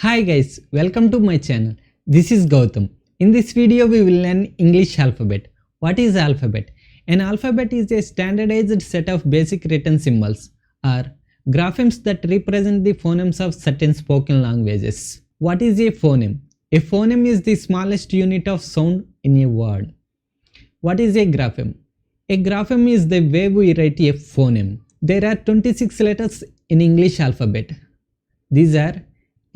Hi guys, welcome to my channel. This is Gautam. In this video we will learn English alphabet. What is alphabet? An alphabet is a standardized set of basic written symbols or graphemes that represent the phonemes of certain spoken languages. What is a phoneme? A phoneme is the smallest unit of sound in a word. What is a grapheme? A grapheme is the way we write a phoneme. There are 26 letters in English alphabet. These are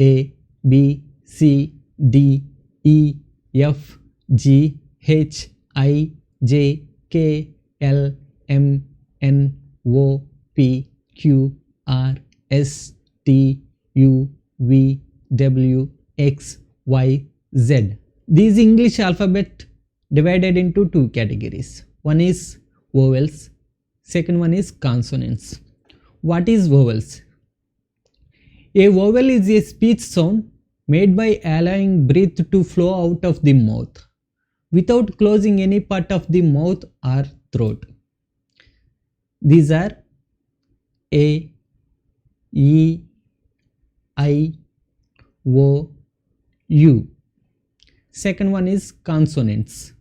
A, B, C, D, E, F, G, H, I, J, K, L, M, N, O, P, Q, R, S, T, U, V, W, X, Y, Z. These English alphabet divided into two categories. One is vowels, second one is consonants. What is vowels? A vowel is a speech sound made by allowing breath to flow out of the mouth without closing any part of the mouth or throat. These are A, E, I, O, U. Second one is consonants.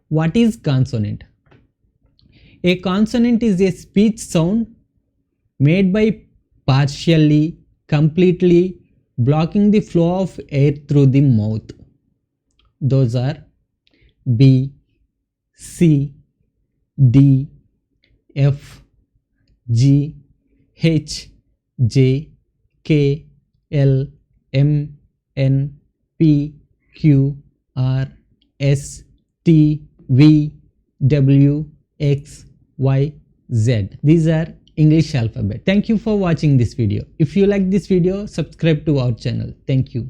What is consonant? A consonant is a speech sound made by partially, completely blocking the flow of air through the mouth. Those are B, C, D, F, G, H, J, K, L, M, N, P, Q, R, S, T, V, W, X, Y, Z. These are English alphabet. Thank you for watching this video. If you like this video, subscribe to our channel. Thank you.